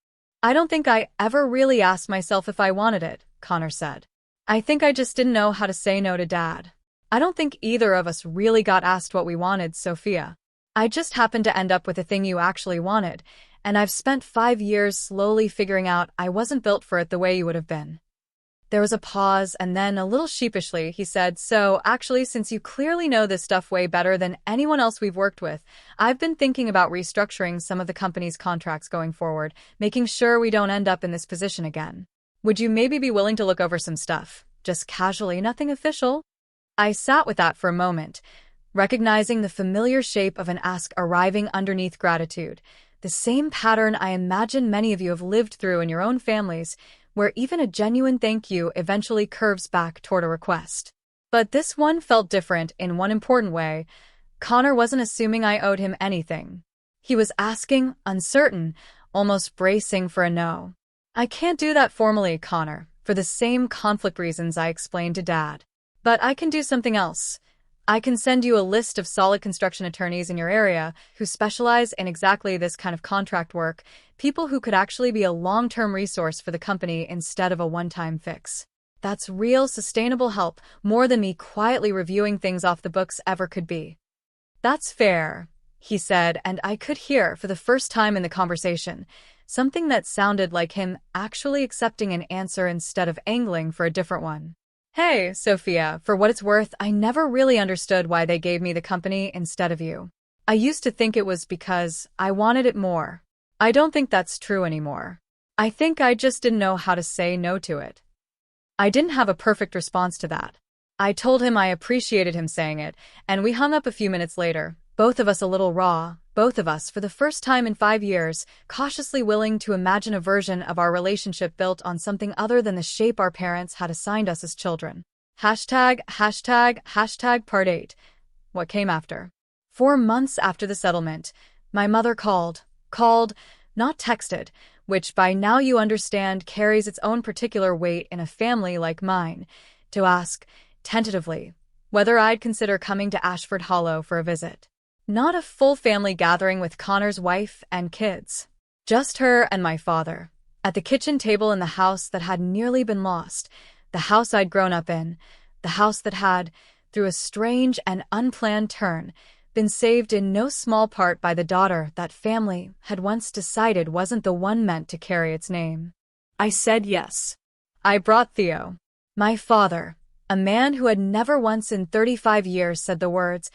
"I don't think I ever really asked myself if I wanted it," Connor said. "I think I just didn't know how to say no to Dad. I don't think either of us really got asked what we wanted, Sofia. I just happened to end up with the thing you actually wanted, and I've spent 5 years slowly figuring out I wasn't built for it the way you would have been." There was a pause, and then, a little sheepishly, he said, "So, actually, since you clearly know this stuff way better than anyone else we've worked with, I've been thinking about restructuring some of the company's contracts going forward, making sure we don't end up in this position again. Would you maybe be willing to look over some stuff? Just casually, nothing official?" I sat with that for a moment, recognizing the familiar shape of an ask arriving underneath gratitude, the same pattern I imagine many of you have lived through in your own families, where even a genuine thank you eventually curves back toward a request. But this one felt different in one important way. Connor wasn't assuming I owed him anything. He was asking, uncertain, almost bracing for a no. "I can't do that formally, Connor, for the same conflict reasons I explained to Dad. But I can do something else. I can send you a list of solid construction attorneys in your area who specialize in exactly this kind of contract work, people who could actually be a long-term resource for the company instead of a one-time fix. That's real, sustainable help, more than me quietly reviewing things off the books ever could be." "That's fair," he said, and I could hear, for the first time in the conversation, something that sounded like him actually accepting an answer instead of angling for a different one. "Hey, Sofia, for what it's worth, I never really understood why they gave me the company instead of you. I used to think it was because I wanted it more. I don't think that's true anymore. I think I just didn't know how to say no to it. I didn't have a perfect response to that. I told him I appreciated him saying it, and we hung up a few minutes later, both of us a little raw, both of us for the first time in 5 years, cautiously willing to imagine a version of our relationship built on something other than the shape our parents had assigned us as children. Hashtag part 8. What came after? 4 months after the settlement, my mother called, not texted, which by now you understand carries its own particular weight in a family like mine, to ask, tentatively, whether I'd consider coming to Ashford Hollow for a visit. Not a full family gathering with Connor's wife and kids. Just her and my father. At the kitchen table in the house that had nearly been lost, the house I'd grown up in, the house that had, through a strange and unplanned turn, been saved in no small part by the daughter that family had once decided wasn't the one meant to carry its name. I said yes. I brought Theo. My father, a man who had never once in 35 years said the words,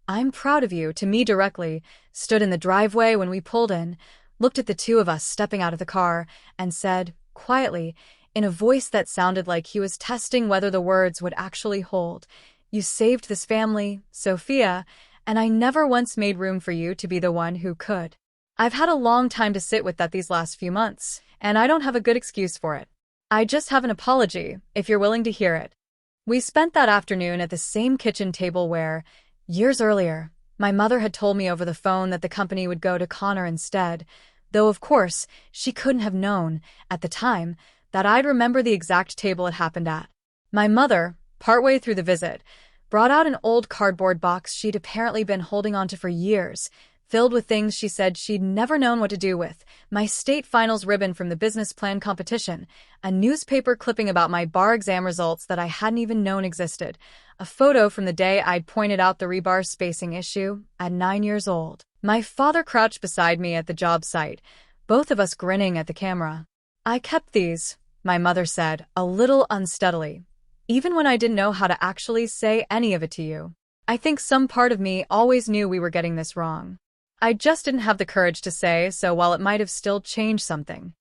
"I'm proud of you," to me directly, stood in the driveway when we pulled in, looked at the two of us stepping out of the car, and said, quietly, in a voice that sounded like he was testing whether the words would actually hold, "You saved this family, Sofia, and I never once made room for you to be the one who could." I've had a long time to sit with that these last few months, and I don't have a good excuse for it. I just have an apology, if you're willing to hear it. We spent that afternoon at the same kitchen table where, years earlier, my mother had told me over the phone that the company would go to Connor instead, though of course she couldn't have known, at the time, that I'd remember the exact table it happened at. My mother, partway through the visit, brought out an old cardboard box she'd apparently been holding onto for years, filled with things she said she'd never known what to do with: my state finals ribbon from the business plan competition, a newspaper clipping about my bar exam results that I hadn't even known existed, a photo from the day I'd pointed out the rebar spacing issue, at 9 years old. My father crouched beside me at the job site, both of us grinning at the camera. "I kept these," my mother said, a little unsteadily, "even when I didn't know how to actually say any of it to you. I think some part of me always knew we were getting this wrong. I just didn't have the courage to say so, while it might have still changed something."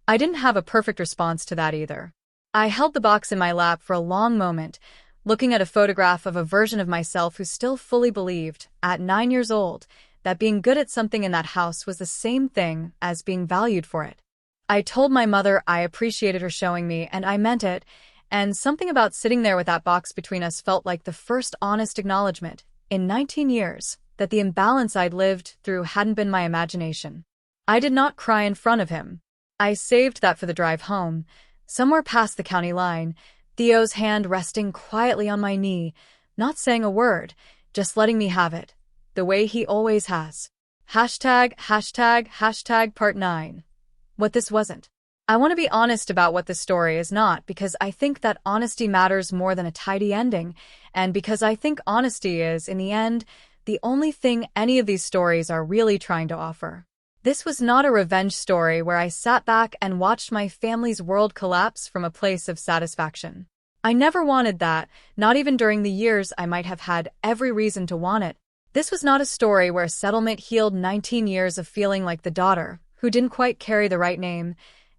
I didn't have a perfect response to that either. I held the box in my lap for a long moment, looking at a photograph of a version of myself who still fully believed, at 9 years old, that being good at something in that house was the same thing as being valued for it. I told my mother I appreciated her showing me, and I meant it, and something about sitting there with that box between us felt like the first honest acknowledgement, in 19 years, that the imbalance I'd lived through hadn't been my imagination. I did not cry in front of him. I saved that for the drive home, somewhere past the county line, Theo's hand resting quietly on my knee, not saying a word, just letting me have it, the way he always has. Hashtag part 9. What this wasn't. I want to be honest about what this story is not, because I think that honesty matters more than a tidy ending, and because I think honesty is, in the end, the only thing any of these stories are really trying to offer. This was not a revenge story where I sat back and watched my family's world collapse from a place of satisfaction. I never wanted that, not even during the years I might have had every reason to want it. This was not a story where settlement healed 19 years of feeling like the daughter, who didn't quite carry the right name.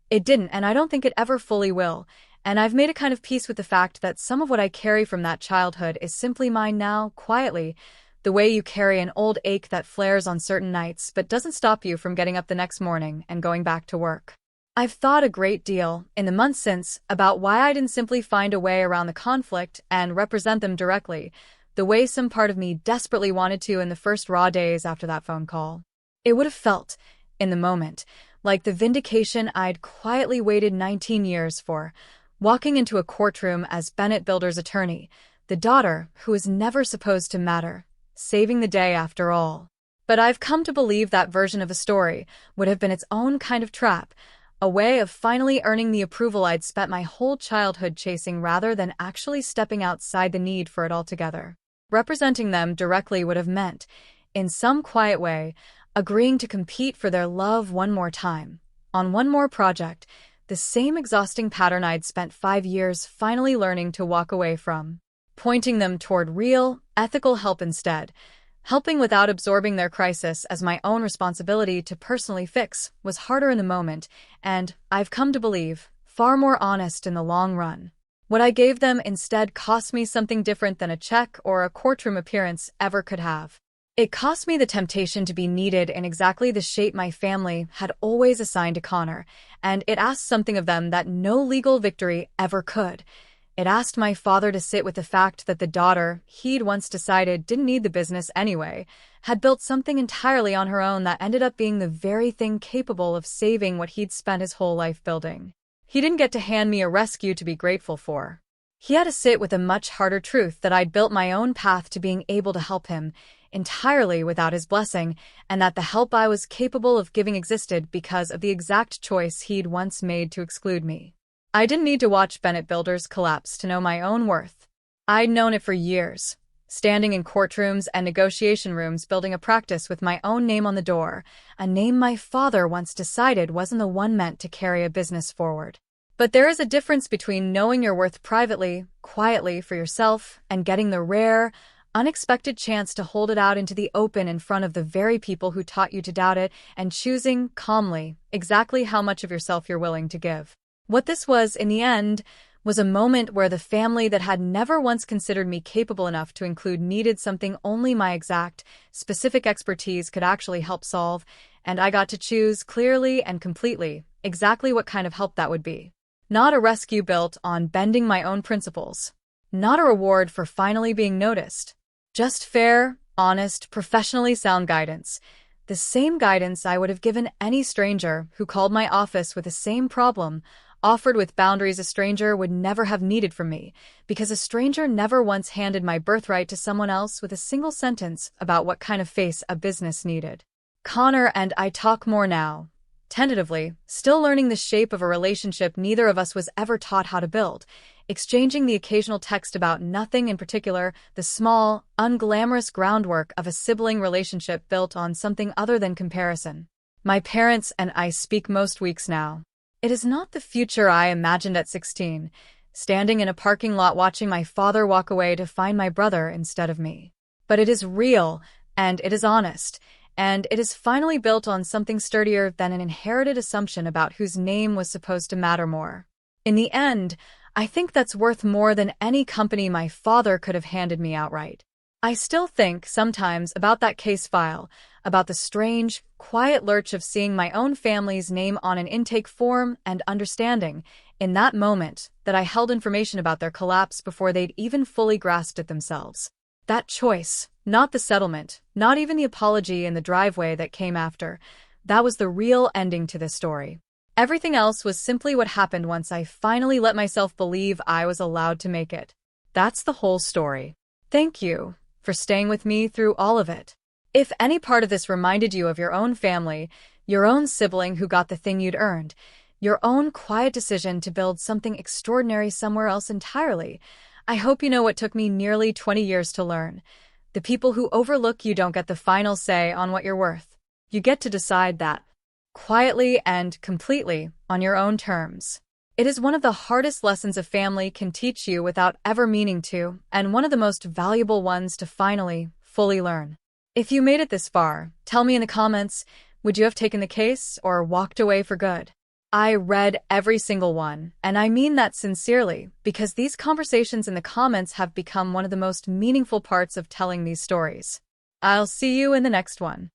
It didn't, and I don't think it ever fully will, and I've made a kind of peace with the fact that some of what I carry from that childhood is simply mine now, quietly, the way you carry an old ache that flares on certain nights but doesn't stop you from getting up the next morning and going back to work. I've thought a great deal, in the months since, about why I didn't simply find a way around the conflict and represent them directly, the way some part of me desperately wanted to in the first raw days after that phone call. It would have felt, in the moment, like the vindication I'd quietly waited 19 years for, walking into a courtroom as Bennett Builders' attorney, the daughter who was never supposed to matter, saving the day after all. But I've come to believe that version of a story would have been its own kind of trap, a way of finally earning the approval I'd spent my whole childhood chasing rather than actually stepping outside the need for it altogether. Representing them directly would have meant, in some quiet way, agreeing to compete for their love one more time, on one more project, the same exhausting pattern I'd spent 5 years finally learning to walk away from. Pointing them toward real, ethical help instead, Helping without absorbing their crisis as my own responsibility to personally fix was harder in the moment, and, I've come to believe, far more honest in the long run. What I gave them instead cost me something different than a check or a courtroom appearance ever could have. It cost me the temptation to be needed in exactly the shape my family had always assigned to Connor, and it asked something of them that no legal victory ever could. It asked my father to sit with the fact that the daughter he'd once decided didn't need the business anyway, had built something entirely on her own that ended up being the very thing capable of saving what he'd spent his whole life building. He didn't get to hand me a rescue to be grateful for. He had to sit with a much harder truth that I'd built my own path to being able to help him, entirely without his blessing, and that the help I was capable of giving existed because of the exact choice he'd once made to exclude me. I didn't need to watch Bennett Builders collapse to know my own worth. I'd known it for years, standing in courtrooms and negotiation rooms building a practice with my own name on the door, a name my father once decided wasn't the one meant to carry a business forward. But there is a difference between knowing your worth privately, quietly for yourself, and getting the rare, unexpected chance to hold it out into the open in front of the very people who taught you to doubt it, and choosing, calmly, exactly how much of yourself you're willing to give. What this was, in the end, was a moment where the family that had never once considered me capable enough to include needed something only my exact, specific expertise could actually help solve, and I got to choose clearly and completely exactly what kind of help that would be. Not a rescue built on bending my own principles. Not a reward for finally being noticed. Just fair, honest, professionally sound guidance. The same guidance I would have given any stranger who called my office with the same problem, offered with boundaries a stranger would never have needed from me, because a stranger never once handed my birthright to someone else with a single sentence about what kind of face a business needed. Connor and I talk more now, tentatively, still learning the shape of a relationship neither of us was ever taught how to build, exchanging the occasional text about nothing in particular, the small, unglamorous groundwork of a sibling relationship built on something other than comparison. My parents and I speak most weeks now. It is not the future I imagined at 16, standing in a parking lot watching my father walk away to find my brother instead of me. But it is real, and it is honest, and it is finally built on something sturdier than an inherited assumption about whose name was supposed to matter more. In the end, I think that's worth more than any company my father could have handed me outright. I still think sometimes about that case file, about the strange, quiet lurch of seeing my own family's name on an intake form and understanding, in that moment, that I held information about their collapse before they'd even fully grasped it themselves. That choice, not the settlement, not even the apology in the driveway that came after, that was the real ending to this story. Everything else was simply what happened once I finally let myself believe I was allowed to make it. That's the whole story. Thank you for staying with me through all of it. If any part of this reminded you of your own family, your own sibling who got the thing you'd earned, your own quiet decision to build something extraordinary somewhere else entirely, I hope you know what took me nearly 20 years to learn. The people who overlook you don't get the final say on what you're worth. You get to decide that, quietly and completely, on your own terms. It is one of the hardest lessons a family can teach you without ever meaning to, and one of the most valuable ones to finally, fully learn. If you made it this far, tell me in the comments, would you have taken the case or walked away for good? I read every single one, and I mean that sincerely, because these conversations in the comments have become one of the most meaningful parts of telling these stories. I'll see you in the next one.